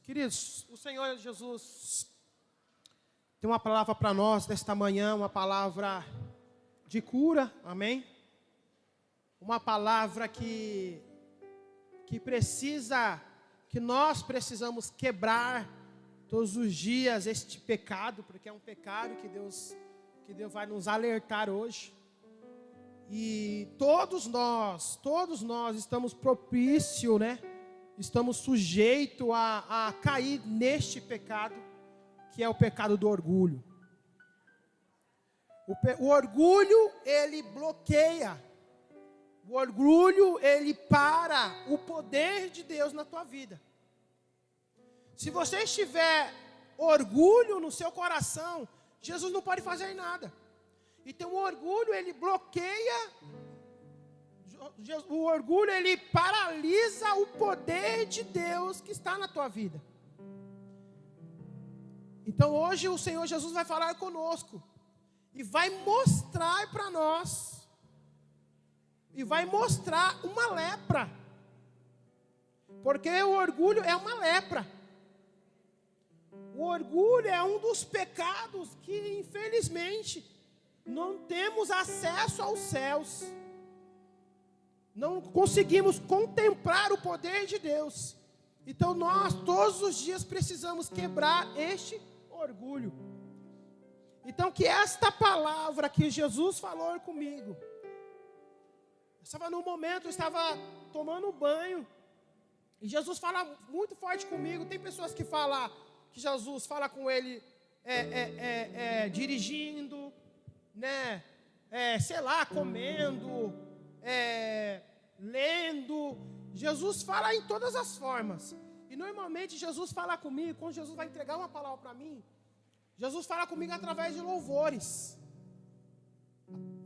Queridos, o Senhor Jesus tem uma palavra para nós nesta manhã, uma palavra de cura, amém? Uma palavra que nós precisamos quebrar todos os dias este pecado, porque é um pecado que Deus vai nos alertar hoje. E todos nós estamos propícios, né? Estamos sujeitos a cair neste pecado, que é o pecado do orgulho. O orgulho, ele bloqueia. O orgulho, ele para o poder de Deus na tua vida. Se você estiver orgulho no seu coração, Jesus não pode fazer nada. Então o orgulho, ele bloqueia, o orgulho, ele paralisa o poder de Deus que está na tua vida. Então hoje o Senhor Jesus vai falar conosco e vai mostrar para nós, e vai mostrar uma lepra, porque o orgulho é uma lepra. O orgulho é um dos pecados que infelizmente não temos acesso aos céus, não conseguimos contemplar o poder de Deus. Então nós todos os dias precisamos quebrar este orgulho. Então que esta palavra que Jesus falou comigo, eu estava num momento, eu estava tomando banho, e Jesus fala muito forte comigo. Tem pessoas que falam que Jesus fala com ele dirigindo, né? Sei lá, comendo, lendo. Jesus fala em todas as formas. E normalmente Jesus fala comigo, quando Jesus vai entregar uma palavra para mim, Jesus fala comigo através de louvores.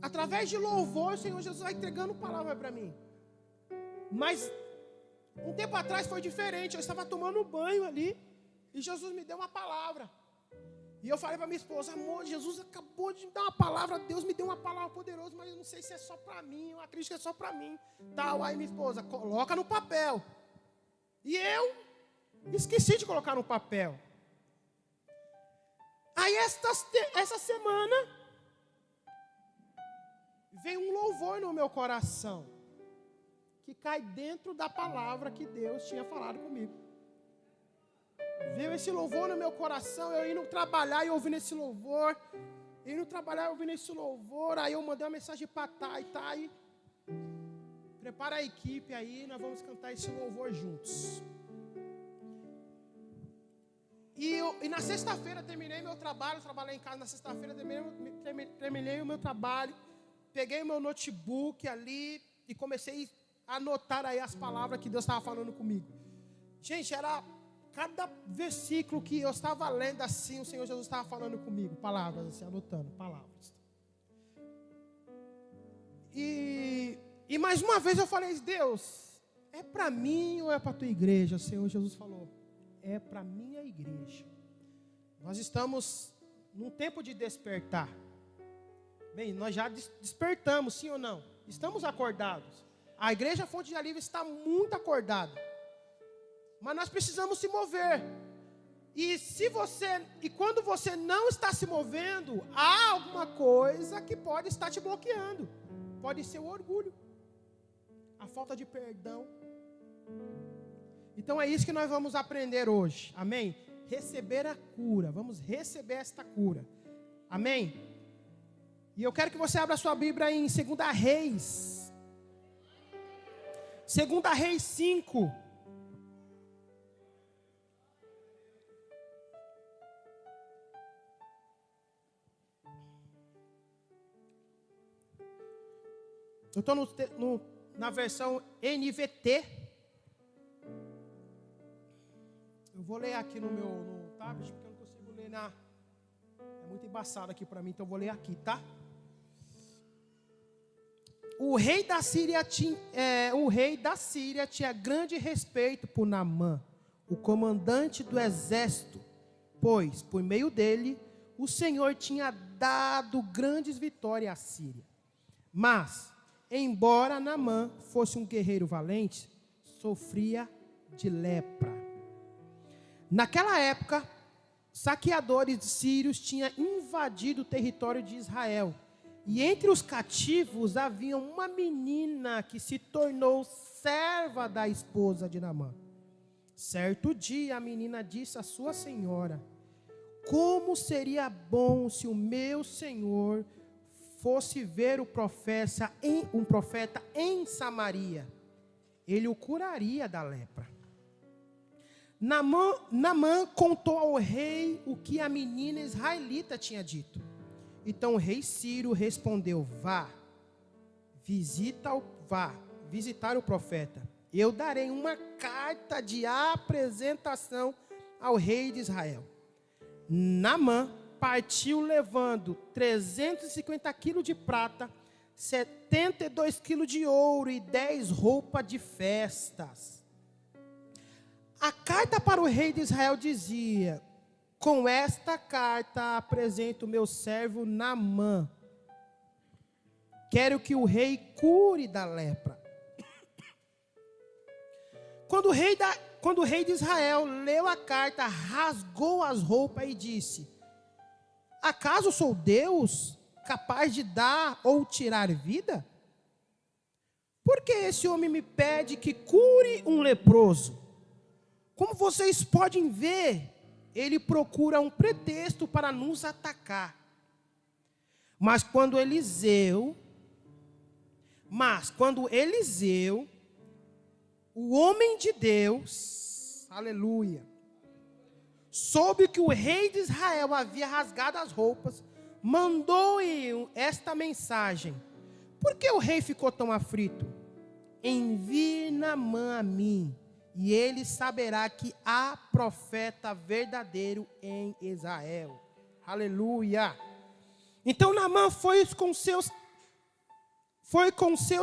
Através de louvor, o Senhor Jesus vai entregando palavra para mim. Mas um tempo atrás foi diferente. Eu estava tomando banho ali e Jesus me deu uma palavra. E eu falei para minha esposa: amor, Jesus acabou de me dar uma palavra, Deus me deu uma palavra poderosa, mas eu não sei se é só para mim, eu acredito que é só para mim. Tal. Aí minha esposa: coloca no papel. E eu esqueci de colocar no papel. Aí essa semana veio um louvor no meu coração, que cai dentro da palavra que Deus tinha falado comigo. Veio esse louvor no meu coração, eu indo trabalhar e ouvindo esse louvor, aí eu mandei uma mensagem para Thay, prepara a equipe aí, nós vamos cantar esse louvor juntos. E na sexta-feira terminei meu trabalho, trabalhei em casa na sexta-feira, terminei o meu trabalho, peguei o meu notebook ali e comecei a anotar aí as palavras que Deus estava falando comigo. Gente, era cada versículo que eu estava lendo assim, o Senhor Jesus estava falando comigo, palavras assim, anotando palavras. E mais uma vez eu falei: Deus, é para mim ou é para a tua igreja? O Senhor Jesus falou: é para a minha igreja. Nós estamos num tempo de despertar. Bem, nós já despertamos, sim ou não? Estamos acordados. A igreja Fonte de Alívio está muito acordada. Mas nós precisamos se mover. E quando você não está se movendo, há alguma coisa que pode estar te bloqueando. Pode ser o orgulho, a falta de perdão. Então é isso que nós vamos aprender hoje. Amém? Receber a cura. Vamos receber esta cura. Amém? E eu quero que você abra sua Bíblia em 2 Reis. 2 Reis 5. Eu estou na versão NVT. Eu vou ler aqui no tablet, porque eu não consigo ler é muito embaçado aqui para mim, então eu vou ler aqui, tá? O rei da Síria tinha grande respeito por Naamã, o comandante do exército, pois, por meio dele, o Senhor tinha dado grandes vitórias à Síria. Mas, embora Naamã fosse um guerreiro valente, sofria de lepra. Naquela época, saqueadores sírios tinham invadido o território de Israel. E entre os cativos havia uma menina que se tornou serva da esposa de Naamã. Certo dia, a menina disse à sua senhora: como seria bom se o meu senhor fosse ver um profeta em Samaria. Ele o curaria da lepra. Naamã contou ao rei o que a menina israelita tinha dito. Então o rei Sírio respondeu: vá visitar o profeta. Eu darei uma carta de apresentação ao rei de Israel. Naamã partiu levando 350 quilos de prata, 72 quilos de ouro e 10 roupas de festas. A carta para o rei de Israel dizia: com esta carta apresento o meu servo Naamã. Quero que o rei cure da lepra. Quando o rei de Israel leu a carta, rasgou as roupas e disse: acaso sou Deus capaz de dar ou tirar vida? Por que esse homem me pede que cure um leproso? Como vocês podem ver, ele procura um pretexto para nos atacar. Mas quando Eliseu, o homem de Deus, aleluia, soube que o rei de Israel havia rasgado as roupas, mandou-lhe esta mensagem: por que o rei ficou tão aflito? Envie Naamã a mim, e ele saberá que há profeta verdadeiro em Israel. Aleluia. Então Naamã foi com seus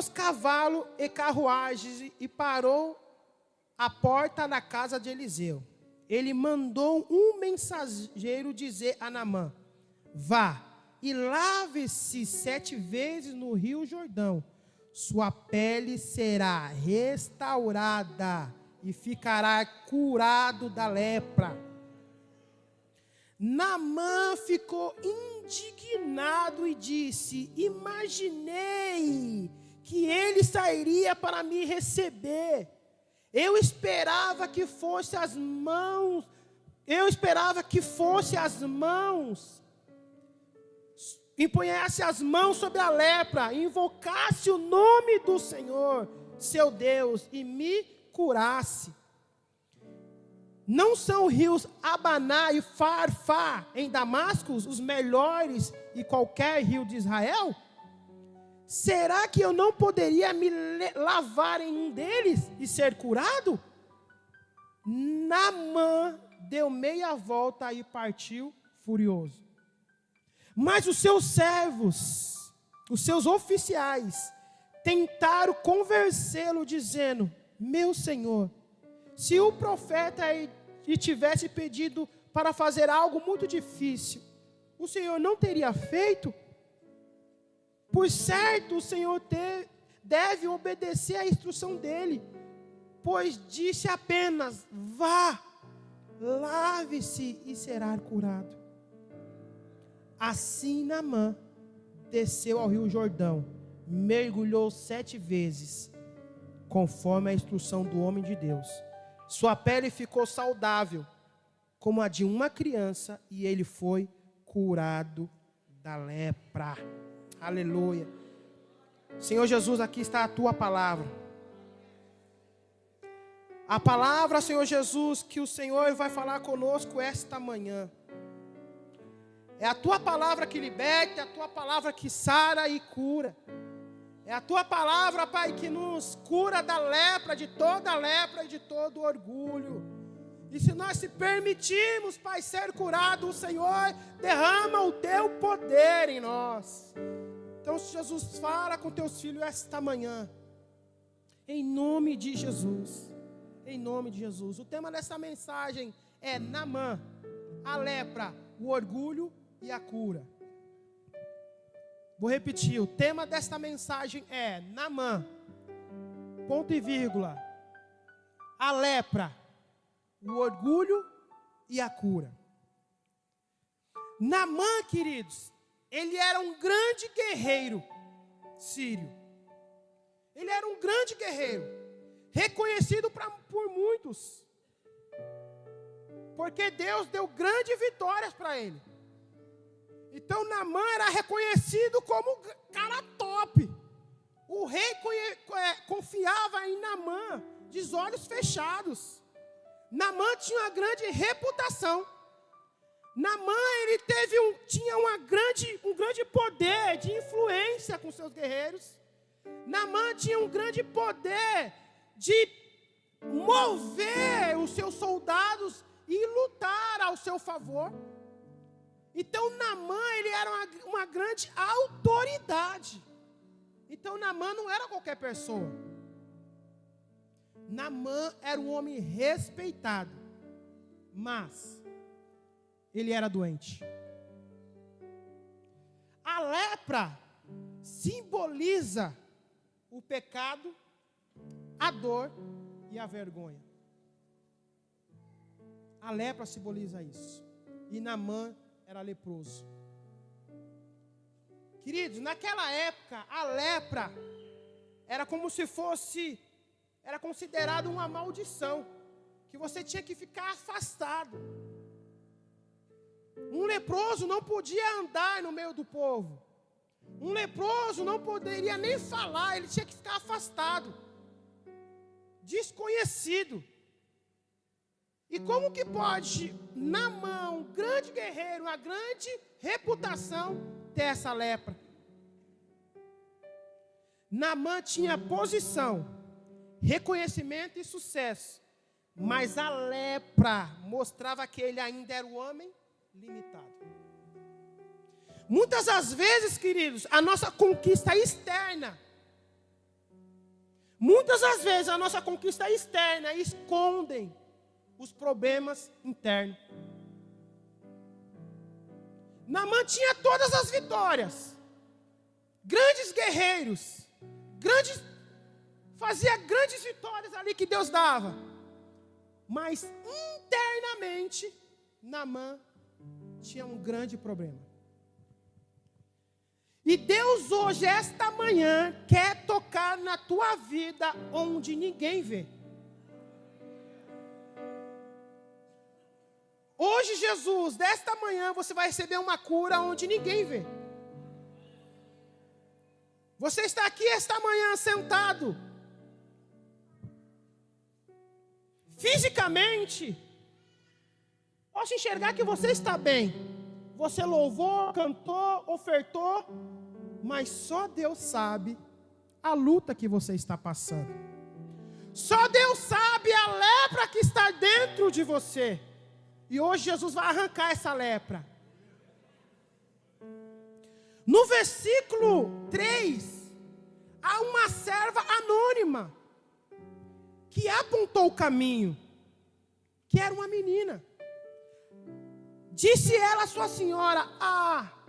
cavalos e carruagens e parou à porta da casa de Eliseu. Ele mandou um mensageiro dizer a Naamã: vá e lave-se 7 vezes no rio Jordão. Sua pele será restaurada e ficará curado da lepra. Naamã ficou indignado e disse: imaginei que ele sairia para me receber. Eu esperava que fosse as mãos, empunhasse as mãos sobre a lepra, invocasse o nome do Senhor, seu Deus, e me curasse. Não são rios Abaná e Farfá em Damasco os melhores e qualquer rio de Israel? Será que eu não poderia me lavar em um deles e ser curado? Naamã deu meia volta e partiu furioso. Mas os seus servos, os seus oficiais, tentaram convencê-lo dizendo: meu senhor, se o profeta lhe tivesse pedido para fazer algo muito difícil, o Senhor não teria feito? Por certo, o Senhor deve obedecer à instrução dele, pois disse apenas: vá, lave-se e será curado. Assim Naamã desceu ao rio Jordão, mergulhou 7 vezes, conforme a instrução do homem de Deus. Sua pele ficou saudável, como a de uma criança, e ele foi curado da lepra. Aleluia. Senhor Jesus, aqui está a tua palavra. A palavra, Senhor Jesus, que o Senhor vai falar conosco esta manhã. É a tua palavra que liberta, é a tua palavra que sara e cura. É a tua palavra, Pai, que nos cura da lepra, de toda a lepra e de todo orgulho. E se nós se permitirmos, Pai, ser curado, o Senhor derrama o teu poder em nós. Então, Jesus, fala com teus filhos esta manhã. Em nome de Jesus. Em nome de Jesus. O tema dessa mensagem é Naamã, a lepra, o orgulho e a cura. Vou repetir, o tema desta mensagem é Naamã, ponto e vírgula, a lepra, o orgulho e a cura. Naamã, queridos, ele era um grande guerreiro sírio. Ele era um grande guerreiro, reconhecido por muitos, porque Deus deu grandes vitórias para ele. Então Naamã era reconhecido como cara top. O rei confiava em Naamã de olhos fechados. Naamã tinha uma grande reputação. Naamã tinha um grande poder de influência com seus guerreiros. Naamã tinha um grande poder de mover os seus soldados e lutar ao seu favor. Então Naamã, ele era uma grande autoridade. Então Naamã não era qualquer pessoa. Naamã era um homem respeitado, mas ele era doente. A lepra simboliza o pecado, a dor e a vergonha. A lepra simboliza isso. E Naamã era leproso. Queridos, naquela época, a lepra era como se fosse, era considerado uma maldição, que você tinha que ficar afastado. Um leproso não podia andar no meio do povo. Um leproso não poderia nem falar, ele tinha que ficar afastado, desconhecido. E como que pode Naamã, um grande guerreiro, uma grande reputação, ter essa lepra? Naamã tinha posição, reconhecimento e sucesso, mas a lepra mostrava que ele ainda era um homem limitado. Muitas das vezes, queridos, a nossa conquista externa, escondem os problemas internos. Naamã tinha todas as vitórias, grandes guerreiros, fazia grandes vitórias ali que Deus dava, mas internamente Naamã tinha um grande problema. E Deus hoje, esta manhã, quer tocar na tua vida onde ninguém vê. Hoje, Jesus, desta manhã, você vai receber uma cura onde ninguém vê. Você está aqui esta manhã sentado. Fisicamente, posso enxergar que você está bem. Você louvou, cantou, ofertou, mas só Deus sabe a luta que você está passando. Só Deus sabe a lepra que está dentro de você. E hoje Jesus vai arrancar essa lepra. No versículo 3, há uma serva anônima que apontou o caminho, que era uma menina. Disse ela à sua senhora: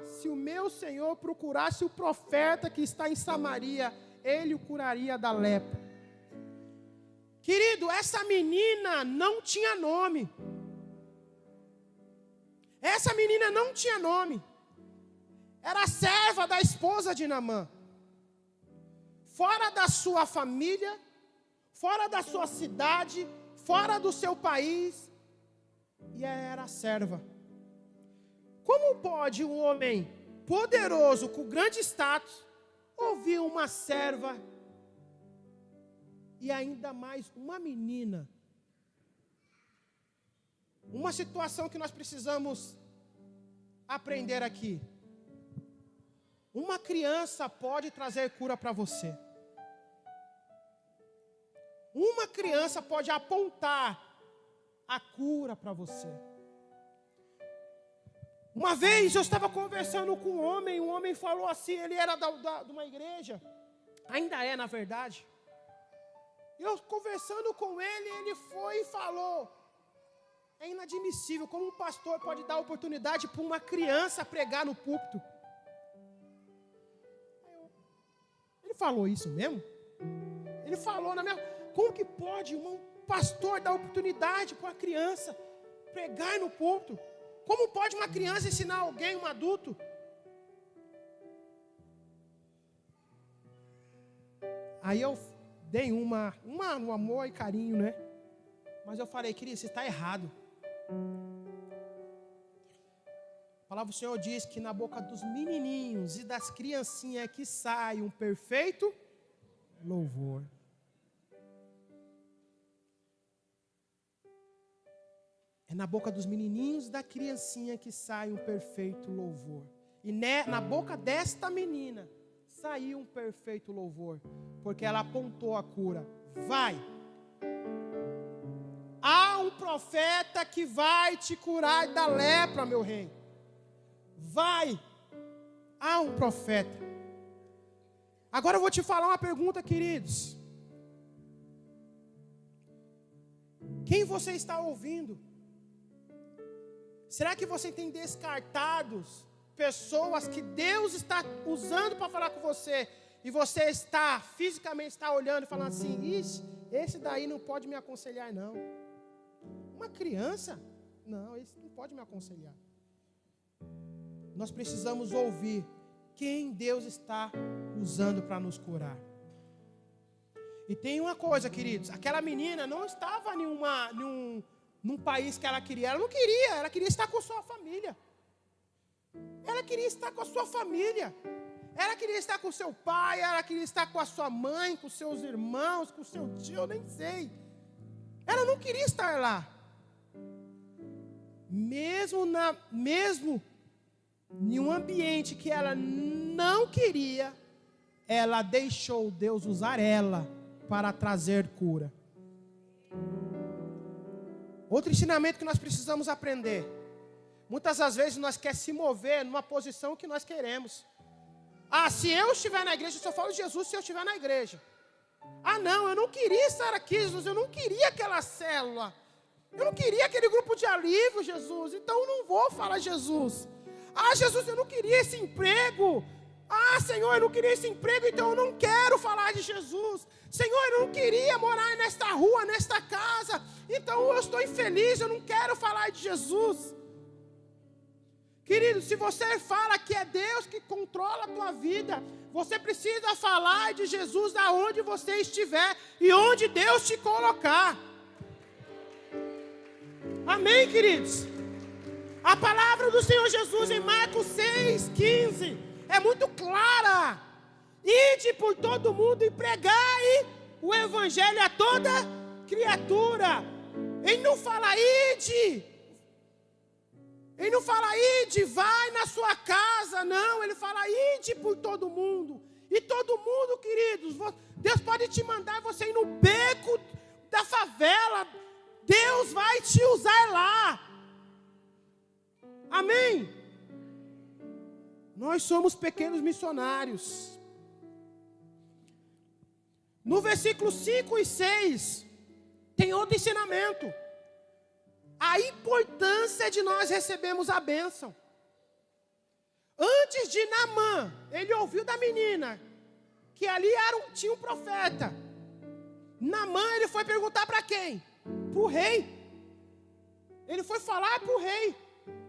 se o meu senhor procurasse o profeta que está em Samaria, ele o curaria da lepra. Querido, essa menina não tinha nome. Essa menina não tinha nome. Era serva da esposa de Naamã. Fora da sua família, fora da sua cidade, fora do seu país. E ela era serva. Como pode um homem poderoso, com grande status, ouvir uma serva e ainda mais uma menina? Uma situação que nós precisamos aprender aqui. Uma criança pode trazer cura para você. Uma criança pode apontar a cura para você. Uma vez eu estava conversando com um homem falou assim, ele era de uma igreja, ainda é na verdade. Eu conversando com ele, ele foi e falou: é inadmissível como um pastor pode dar oportunidade para uma criança pregar no púlpito. Ele falou isso mesmo? Ele falou na minha... Como que pode um pastor dar oportunidade para uma criança? pregar no púlpito. Como pode uma criança ensinar alguém, um adulto? Aí eu dei uma no amor e carinho, né? Mas eu falei, querido, você está errado. A palavra do Senhor diz que na boca dos menininhos e das criancinhas é que sai um perfeito louvor. É na boca dos menininhos e da criancinha que sai um perfeito louvor. E na boca desta menina saiu um perfeito louvor, porque ela apontou a cura. Vai! Há um profeta que vai te curar da lepra, meu rei. Vai! Há um profeta. Agora eu vou te falar uma pergunta, queridos. Quem você está ouvindo? Será que você tem descartado pessoas que Deus está usando para falar com você e você está fisicamente olhando e falando assim, esse daí não pode me aconselhar não. Uma criança? Não, esse não pode me aconselhar. Nós precisamos ouvir quem Deus está usando para nos curar. E tem uma coisa, queridos, aquela menina não estava num país que ela queria. Ela não queria, ela queria estar com a sua família. Ela queria estar com a sua família. Ela queria estar com o seu pai, ela queria estar com a sua mãe, com os seus irmãos, com o seu tio, eu nem sei. Ela não queria estar lá. Mesmo em um ambiente que ela não queria, ela deixou Deus usar ela para trazer cura. Outro ensinamento que nós precisamos aprender. Muitas das vezes nós queremos se mover numa posição que nós queremos. Se eu estiver na igreja, eu só falo de Jesus se eu estiver na igreja. Não, eu não queria estar aqui, Jesus, eu não queria aquela célula. Eu não queria aquele grupo de alívio, Jesus, então eu não vou falar de Jesus. Jesus, eu não queria esse emprego. Senhor, eu não queria esse emprego, então eu não quero falar de Jesus. Senhor, eu não queria morar nesta rua, nesta casa, então eu estou infeliz, eu não quero falar de Jesus. Querido, se você fala que é Deus que controla a tua vida, você precisa falar de Jesus aonde você estiver e onde Deus te colocar. Amém, queridos? A palavra do Senhor Jesus em Marcos 6,15 é muito clara. Ide por todo mundo e pregai o evangelho a toda criatura. Ele não fala ide. Ele não fala ide, vai na sua casa. Não, ele fala ide por todo mundo. E todo mundo, queridos, Deus pode te mandar você ir no beco da favela. Deus vai te usar lá. Amém? Nós somos pequenos missionários. No versículo 5 e 6, tem outro ensinamento. A importância de nós recebermos a bênção. Antes de Naamã, ele ouviu da menina, que ali tinha um profeta. Naamã, ele foi perguntar para quem? Para o rei. Ele foi falar para o rei.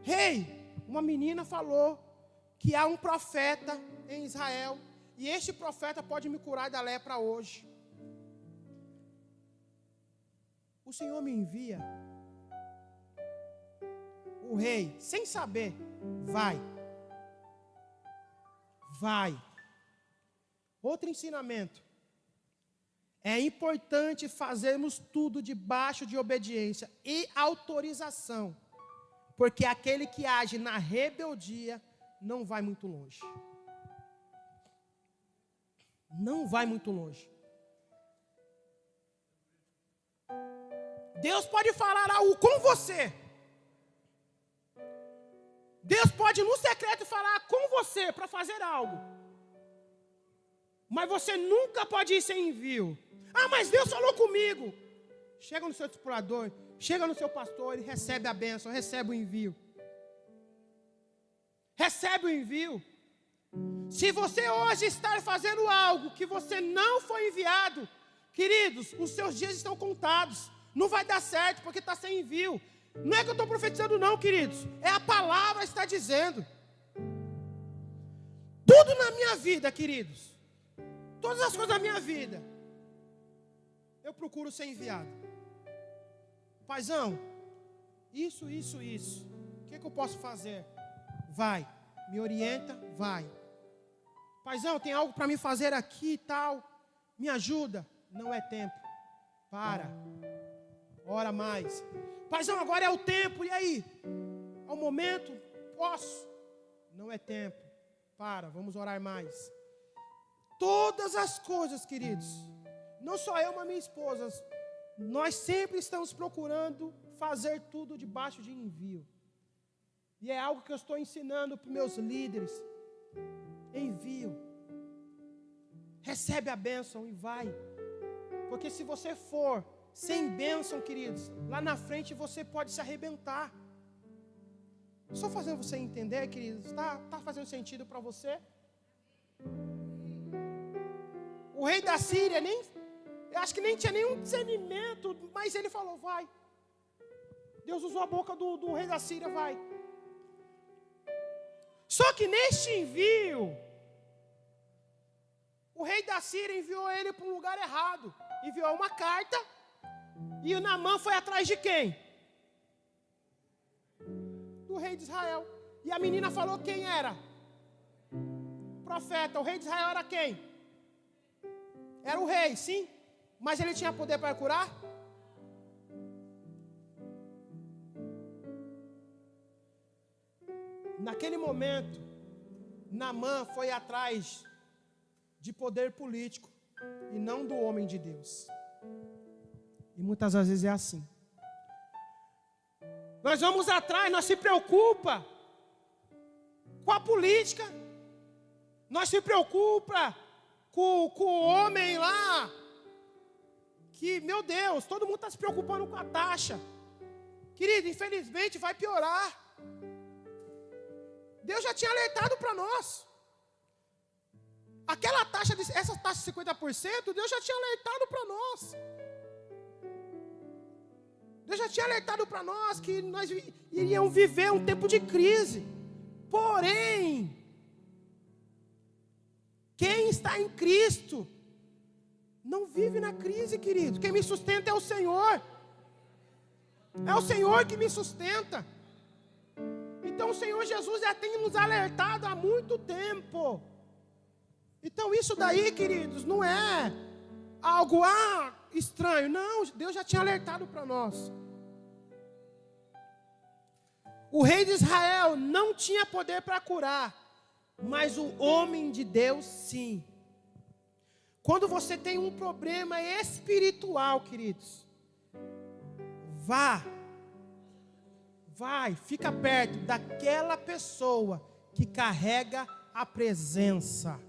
Rei, uma menina falou que há um profeta em Israel, e este profeta pode me curar da lepra hoje. O Senhor me envia. O rei, sem saber, vai. Outro ensinamento. É importante fazermos tudo debaixo de obediência e autorização. Porque aquele que age na rebeldia não vai muito longe. Não vai muito longe. Deus pode falar algo com você. Deus pode no secreto falar com você para fazer algo. Mas você nunca pode ir sem envio. Mas Deus falou comigo. Chega no seu discipulador, chega no seu pastor, ele recebe a bênção, recebe o envio. Recebe o envio. Se você hoje está fazendo algo que você não foi enviado, queridos, os seus dias estão contados. Não vai dar certo porque está sem envio. Não é que eu estou profetizando não, queridos. É a palavra que está dizendo. Tudo na minha vida, queridos. Todas as coisas da minha vida. Eu procuro ser enviado. Paizão, isso. O que eu posso fazer? Vai. Me orienta, vai. Paizão, tem algo para me fazer aqui e tal. Me ajuda. Não é tempo. Para. Ora mais. Paizão, agora é o tempo. E aí? É o momento? Posso? Não é tempo. Para, vamos orar mais. Todas as coisas, queridos. Não só eu, mas minha esposa. Nós sempre estamos procurando fazer tudo debaixo de envio. E é algo que eu estou ensinando para os meus líderes. Envio. Recebe a bênção e vai. Porque se você for sem bênção, queridos, lá na frente você pode se arrebentar. Só fazendo você entender, queridos, tá fazendo sentido para você? O rei da Síria, eu acho que nem tinha nenhum discernimento, mas ele falou, vai. Deus usou a boca do rei da Síria, vai. Só que neste envio, o rei da Síria enviou ele para um lugar errado. Enviou uma carta, e o Naamã foi atrás de quem? Do rei de Israel. E a menina falou quem era? Profeta. O rei de Israel era quem? Era o rei, sim. Mas ele tinha poder para curar? Naquele momento, Naamã foi atrás de poder político e não do homem de Deus. E muitas vezes é assim. Nós vamos atrás, nós se preocupa com a política. Nós se preocupa com o homem lá. Que, meu Deus, todo mundo está se preocupando com a taxa. Querido, infelizmente vai piorar. Deus já tinha alertado para nós. Essa taxa de 50%, Deus já tinha alertado para nós. Deus já tinha alertado para nós que nós iríamos viver um tempo de crise. Porém, quem está em Cristo não vive na crise, querido. Quem me sustenta é o Senhor. É o Senhor que me sustenta. Então o Senhor Jesus já tem nos alertado há muito tempo. Então isso daí, queridos, não é algo estranho. Não, Deus já tinha alertado para nós. O rei de Israel não tinha poder para curar, mas o homem de Deus sim. Quando você tem um problema espiritual, queridos, fica perto daquela pessoa que carrega a presença.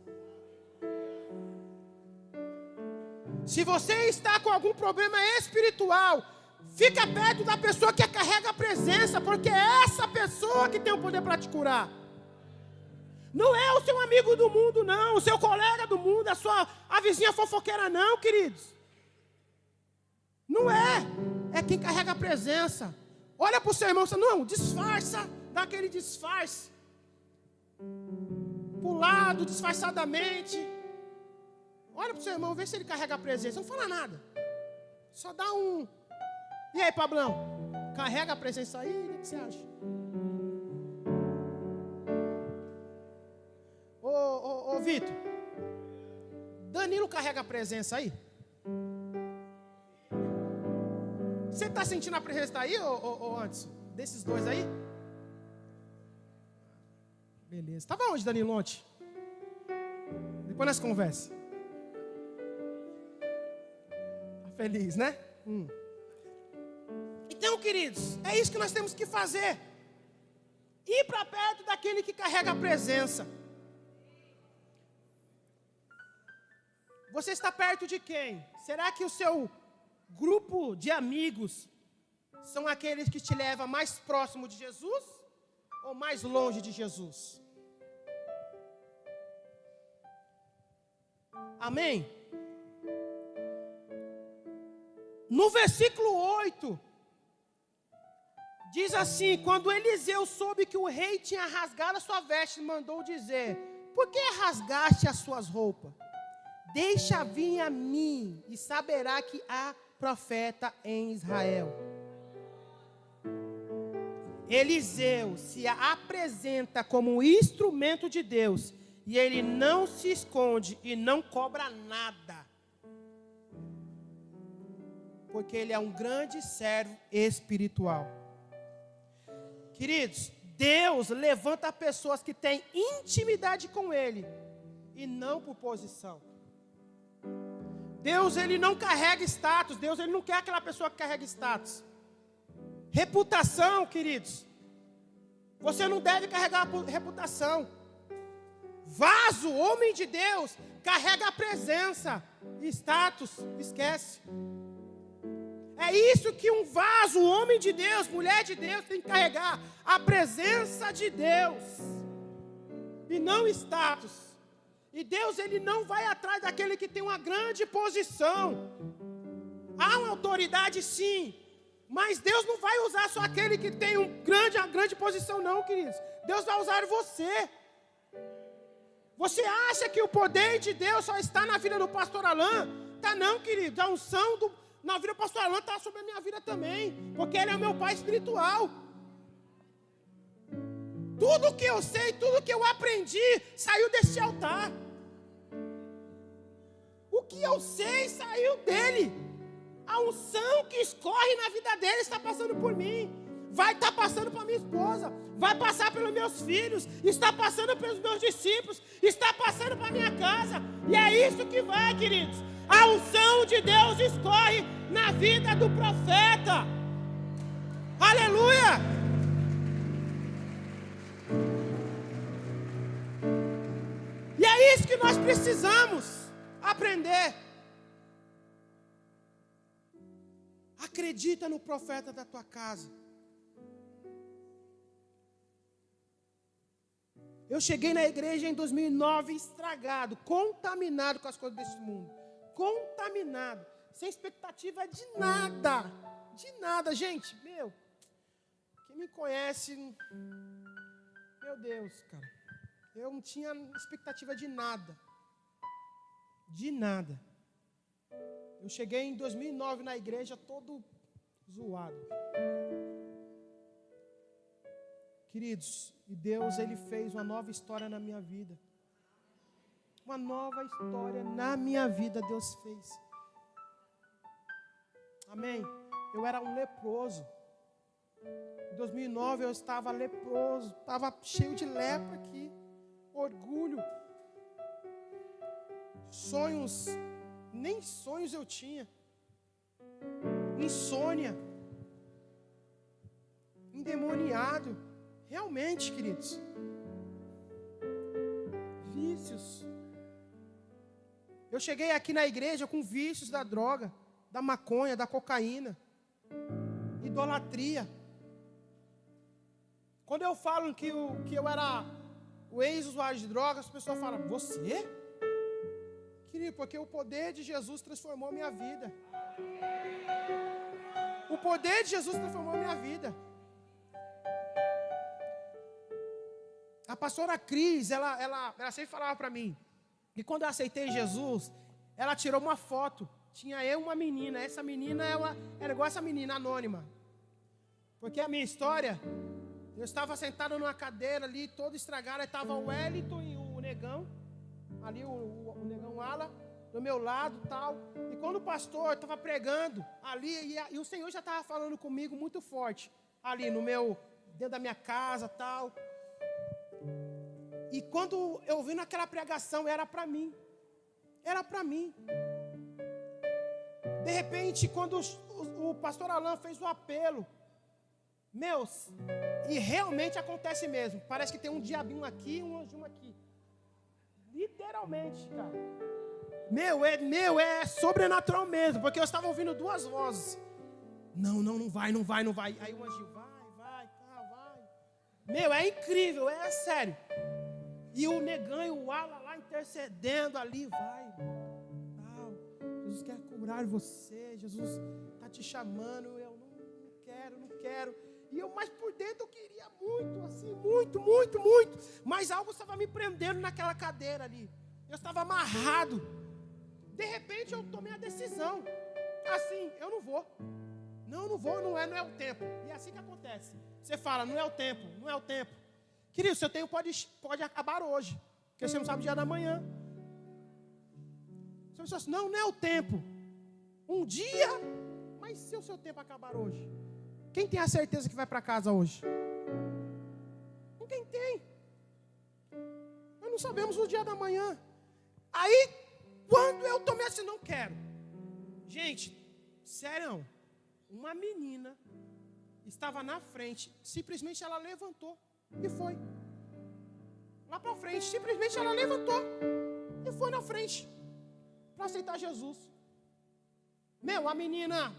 Se você está com algum problema espiritual, fica perto da pessoa que carrega a presença, porque é essa pessoa que tem o poder para te curar. Não é o seu amigo do mundo, não, o seu colega do mundo, a vizinha fofoqueira, não, queridos. Não é. É quem carrega a presença. Olha para o seu irmão, não, disfarça, dá aquele disfarce. Para o lado, disfarçadamente. Olha para o seu irmão, vê se ele carrega a presença. Não fala nada. Só dá um. E aí, Pablão? Carrega a presença aí? O que você acha? Ô Vitor. Danilo carrega a presença aí? Você está sentindo a presença aí, ô Anderson? Desses dois aí? Beleza. Estava onde, Danilo, ontem? Depois nós conversamos. Tá feliz, né? Então, queridos, é isso que nós temos que fazer. Ir para perto daquele que carrega a presença. Você está perto de quem? Será que o seu grupo de amigos são aqueles que te levam mais próximo de Jesus ou mais longe de Jesus? Amém? No versículo 8, Diz assim: quando Eliseu soube que o rei tinha rasgado a sua veste, mandou dizer: por que rasgaste as suas roupas? Deixa vir a mim, e saberá que há profeta em Israel. Eliseu se apresenta como instrumento de Deus, e ele não se esconde e não cobra nada, porque ele é um grande servo espiritual. Queridos, Deus levanta pessoas que têm intimidade com Ele, e não por posição. Deus, Ele não carrega status. Deus, Ele não quer aquela pessoa que carrega status. Reputação, queridos, você não deve carregar reputação. Vaso, homem de Deus, carrega a presença. Status, esquece. É isso que um vaso, homem de Deus, mulher de Deus, tem que carregar: a presença de Deus, e não status. E Deus, Ele não vai atrás daquele que tem uma grande posição. Há uma autoridade, sim, mas Deus não vai usar só aquele que tem uma grande posição, não, queridos. Deus vai usar você. Você acha que o poder de Deus só está na vida do pastor Alain? Tá não, querido. A unção na vida do pastor Alain está sobre a minha vida também, porque ele é o meu pai espiritual. Tudo que eu sei, tudo que eu aprendi, saiu desse altar. O que eu sei saiu dele. A unção que escorre na vida dele está passando por mim, vai estar passando para minha esposa, vai passar pelos meus filhos, está passando pelos meus discípulos, está passando para minha casa. E é isso que vai, queridos. A unção de Deus escorre na vida do profeta. Aleluia! E é isso que nós precisamos aprender. Acredita no profeta da tua casa. Eu cheguei na igreja em 2009 estragado, contaminado com as coisas desse mundo. Contaminado, sem expectativa de nada, gente. Quem me conhece, meu Deus, cara, eu não tinha expectativa de nada. Eu cheguei em 2009 na igreja todo zoado. Queridos, e Deus, Ele fez uma nova história na minha vida. Uma nova história na minha vida Deus fez. Amém? Eu era um leproso. Em 2009 eu estava leproso, estava cheio de lepra aqui. Orgulho. Sonhos, nem sonhos eu tinha. Insônia. Endemoniado. Realmente, queridos. Vícios. Eu cheguei aqui na igreja com vícios da droga, da maconha, da cocaína, idolatria. Quando eu falo que eu era o ex-usuário de drogas, as pessoas falam: você? Querido, porque o poder de Jesus transformou a minha vida. O poder de Jesus transformou a minha vida. A pastora Cris, ela sempre falava para mim, e quando eu aceitei Jesus, ela tirou uma foto. Tinha eu e uma menina. Essa menina, ela era igual essa menina, anônima. Porque a minha história, eu estava sentado numa cadeira ali, todo estragado. Aí estava o Wellington e o Negão, ali o Negão Ala, do meu lado e tal. E quando o pastor estava pregando ali, e o Senhor já estava falando comigo muito forte, ali dentro da minha casa e tal. E quando eu vi naquela pregação, era para mim. Era para mim. De repente, quando o pastor Alain fez o apelo, e realmente acontece mesmo. Parece que tem um diabinho aqui e um anjinho aqui. Literalmente, cara. É sobrenatural mesmo, porque eu estava ouvindo duas vozes. Não vai. Aí o anjinho, vai. É incrível, é sério. E o Negão e o Ala lá intercedendo ali, vai. Jesus quer curar você, Jesus está te chamando. Eu não quero. Mas por dentro eu queria muito, assim, muito, muito, muito. Mas algo estava me prendendo naquela cadeira ali. Eu estava amarrado. De repente eu tomei a decisão. Assim, eu não vou. Não vou, não é o tempo. E é assim que acontece. Você fala, não é o tempo, não é o tempo. Querido, seu tempo pode acabar hoje. Porque você não sabe o dia da manhã. Você pensa assim, não é o tempo. Um dia, mas se o seu tempo acabar hoje? Quem tem a certeza que vai para casa hoje? Ninguém tem. Nós não sabemos o dia da manhã. Aí, quando eu tomei assim, não quero. Gente, sério, uma menina estava na frente, simplesmente ela levantou e foi. Lá para frente, simplesmente ela levantou e foi na frente para aceitar Jesus. A menina,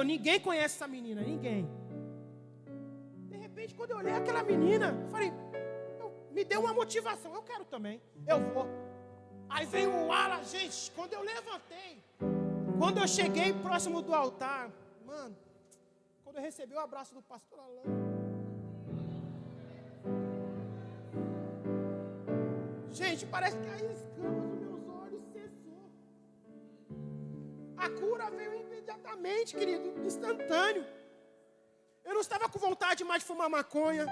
ninguém conhece essa menina, ninguém. De repente, quando eu olhei aquela menina, eu falei, me deu uma motivação, eu quero também, eu vou. Aí veio o ala, gente, quando eu levantei, quando eu cheguei próximo do altar, mano, quando eu recebi o abraço do pastor Alain, gente, parece que as escamas dos meus olhos cessou. A cura veio imediatamente, querido, instantâneo. Eu não estava com vontade mais de fumar maconha.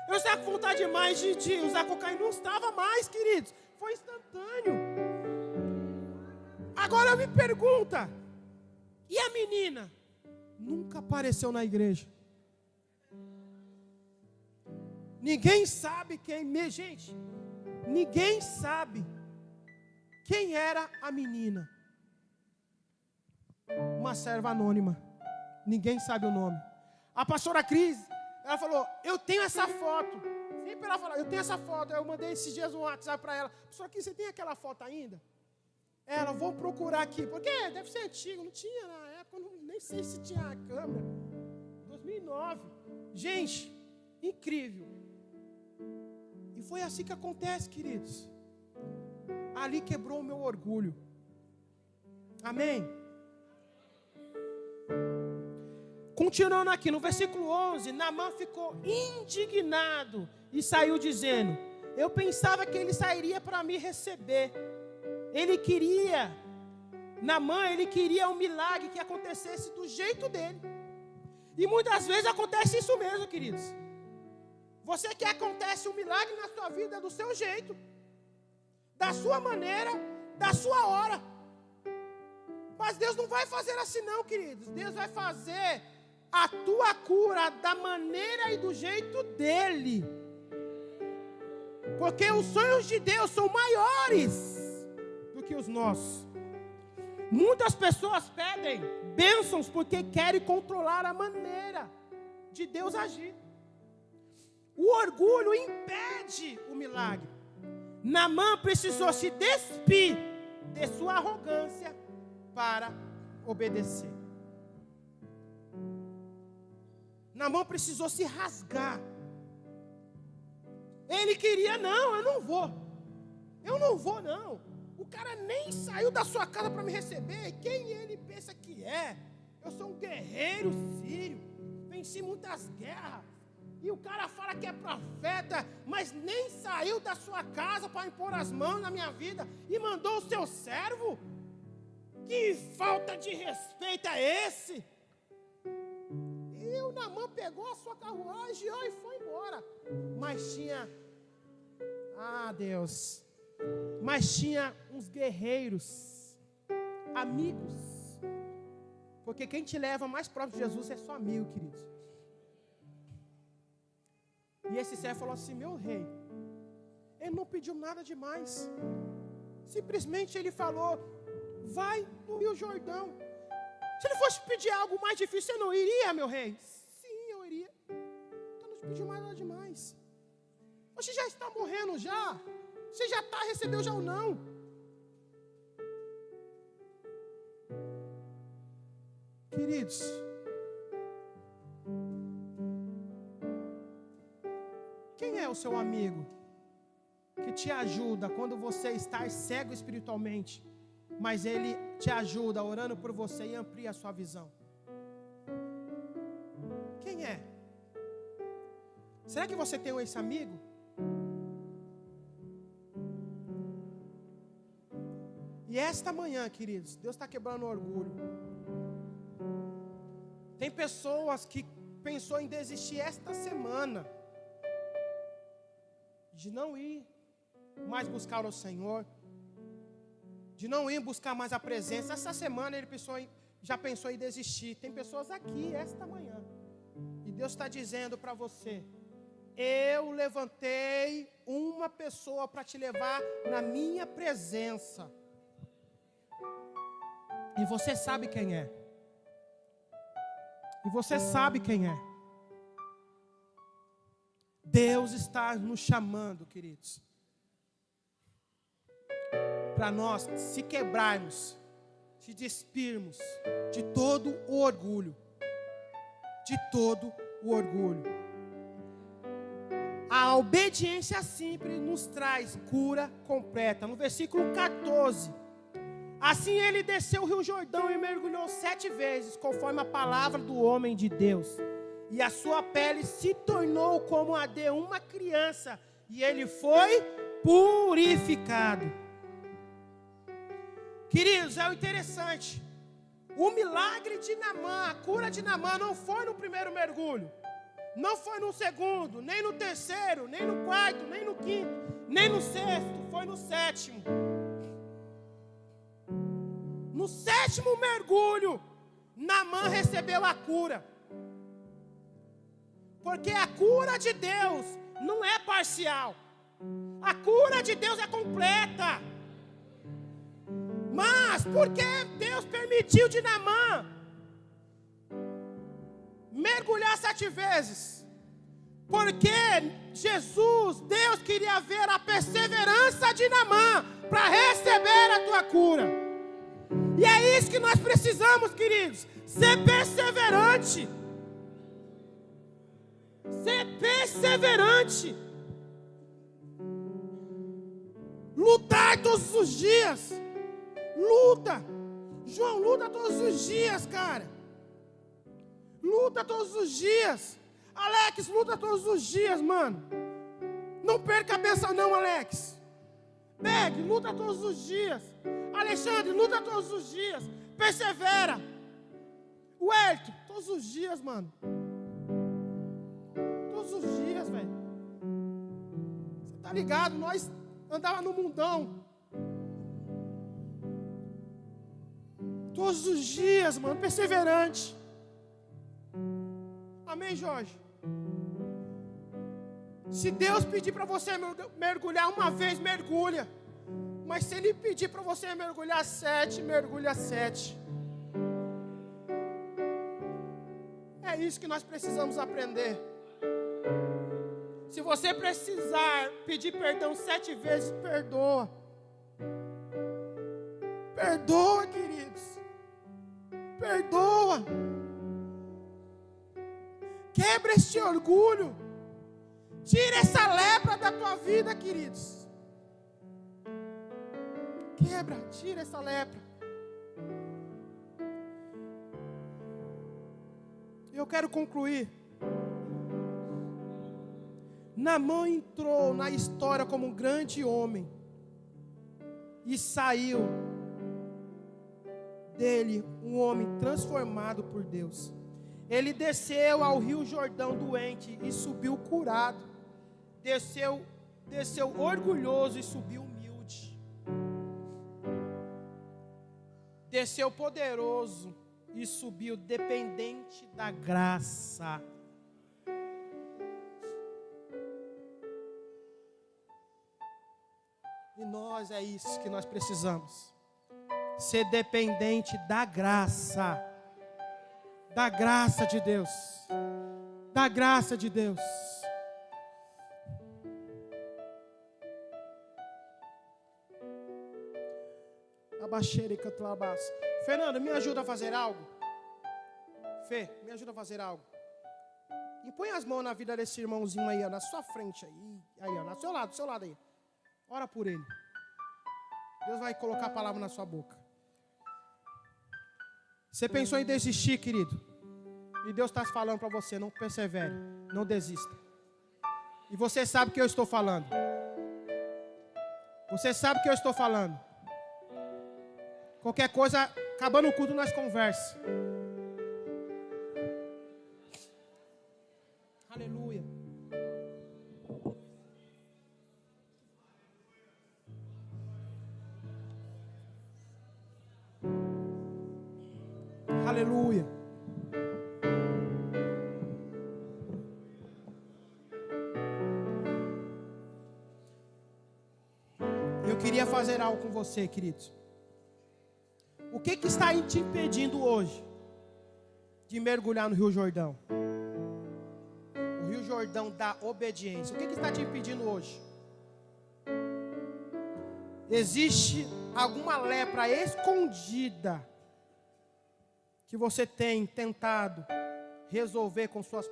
Eu não estava com vontade mais de usar cocaína. Não estava mais, queridos. Foi instantâneo. Agora me pergunta, e a menina? Nunca apareceu na igreja. Ninguém sabe gente, ninguém sabe quem era a menina. Uma serva anônima. Ninguém sabe o nome. A pastora Cris, ela falou, eu tenho essa foto. Sempre ela fala, eu tenho essa foto. Eu mandei esses dias um WhatsApp para ela. Pastora Cris, você tem aquela foto ainda? Ela, vou procurar aqui. Porque deve ser antigo. Não tinha na época, nem sei se tinha a câmera. 2009. Gente, incrível. E foi assim que acontece, queridos. Ali quebrou o meu orgulho. Amém? Continuando aqui, no versículo 11, Naamã ficou indignado e saiu dizendo, eu pensava que ele sairia para me receber. Naamã, ele queria um milagre que acontecesse do jeito dele. E muitas vezes acontece isso mesmo, queridos. Você quer que aconteça um milagre na sua vida do seu jeito, da sua maneira, da sua hora. Mas Deus não vai fazer assim não, queridos. Deus vai fazer a tua cura da maneira e do jeito dele. Porque os sonhos de Deus são maiores do que os nossos. Muitas pessoas pedem bênçãos porque querem controlar a maneira de Deus agir. O orgulho impede o milagre. Naamã precisou se despir de sua arrogância para obedecer. Naamã precisou se rasgar. Ele queria, não, eu não vou. Eu não vou, não. O cara nem saiu da sua casa para me receber. Quem ele pensa que é? Eu sou um guerreiro sírio. Venci muitas guerras. E o cara fala que é profeta, mas nem saiu da sua casa para impor as mãos na minha vida e mandou o seu servo? Que falta de respeito é esse? E o Naamã pegou a sua carruagem e foi embora. Mas tinha, Deus, mas tinha uns guerreiros, amigos. Porque quem te leva mais próximo de Jesus é só amigo, queridos. E esse servo falou assim, meu rei, ele não pediu nada demais. Simplesmente ele falou, vai no Rio Jordão. Se ele fosse pedir algo mais difícil, você não iria, meu rei? Sim, eu iria. Então não pediu mais nada demais. Você já está morrendo já? Você já está, recebeu já ou não? Queridos, quem é o seu amigo que te ajuda quando você está cego espiritualmente, mas ele te ajuda orando por você e amplia a sua visão? Quem Quem é? Será que você tem esse amigo? E esta manhã, queridos, Deus está quebrando o orgulho. Tem pessoas que pensou em desistir esta semana de não ir mais buscar o Senhor, de não ir buscar mais a presença. Essa semana ele já pensou em desistir. Tem pessoas aqui esta manhã e Deus está dizendo para você: eu levantei uma pessoa para te levar na minha presença. E você sabe quem é. E você sabe quem é. Deus está nos chamando, queridos, para nós se quebrarmos, se despirmos de todo o orgulho. De todo o orgulho. A obediência simples nos traz cura completa. No versículo 14. Assim ele desceu o rio Jordão e mergulhou 7 vezes, conforme a palavra do homem de Deus. E a sua pele se tornou como a de uma criança, e ele foi purificado. Queridos, é o interessante. O milagre de Naamã, a cura de Naamã não foi no primeiro mergulho. Não foi no segundo, nem no terceiro, nem no quarto, nem no quinto, nem no sexto, foi no sétimo. No 7º mergulho, Naamã recebeu a cura. Porque a cura de Deus não é parcial. A cura de Deus é completa. Mas por que Deus permitiu de Naamã mergulhar 7 vezes? Porque Deus queria ver a perseverança de Naamã para receber a tua cura. E é isso que nós precisamos, queridos. Ser perseverante. Ser perseverante. Lutar todos os dias. Luta. João, luta todos os dias, cara. Luta todos os dias. Alex, luta todos os dias, mano. Não perca a benção não, Alex. Meg, luta todos os dias. Alexandre, luta todos os dias. Persevera. O Elton, todos os dias, mano. Todos os dias, velho. Você tá ligado? Nós andava no mundão. Todos os dias, mano. Perseverante. Amém, Jorge? Se Deus pedir para você mergulhar uma vez, mergulha. Mas se Ele pedir para você mergulhar 7, mergulha 7. É isso que nós precisamos aprender. Se você precisar pedir perdão 7 vezes, perdoa. Perdoa, queridos. Perdoa. Quebra este orgulho. Tira essa lepra da tua vida, queridos. Quebra, tira essa lepra. Eu quero concluir. Naamã entrou na história como um grande homem e saiu dele um homem transformado por Deus. Ele desceu ao rio Jordão doente e subiu curado. Desceu orgulhoso e subiu humilde. Desceu poderoso e subiu dependente da graça. E nós é isso que nós precisamos. Ser dependente da graça. Da graça de Deus. Da graça de Deus. Fernando, me ajuda a fazer algo. Fê, me ajuda a fazer algo. E põe as mãos na vida desse irmãozinho aí, ó, na sua frente aí. Aí, ó, no seu lado aí. Ora por ele. Deus vai colocar a palavra na sua boca. Você pensou em desistir, querido? E Deus está falando para você, não persevere, não desista. E você sabe o que eu estou falando. Você sabe o que eu estou falando. Qualquer coisa, acabando o culto, nós conversamos. Aleluia. Aleluia. Eu queria fazer algo com você, queridos. O que está te impedindo hoje de mergulhar no Rio Jordão? O Rio Jordão da obediência. O que está te impedindo hoje? Existe alguma lepra escondida que você tem tentado resolver com seus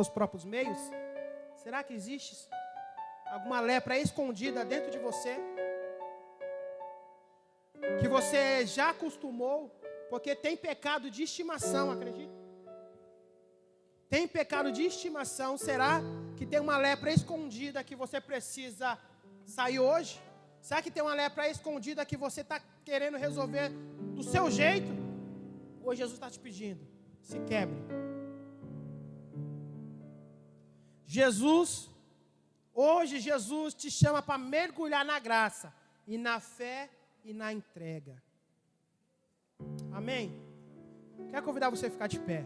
próprios meios? Será que existe alguma lepra escondida dentro de você? Que você já acostumou, porque tem pecado de estimação, acredita? Tem pecado de estimação. Será que tem uma lepra escondida que você precisa sair hoje? Será que tem uma lepra escondida que você está querendo resolver do seu jeito? Hoje Jesus está te pedindo, se quebre. Hoje Jesus te chama para mergulhar na graça e na fé e na entrega. Amém? Quero convidar você a ficar de pé.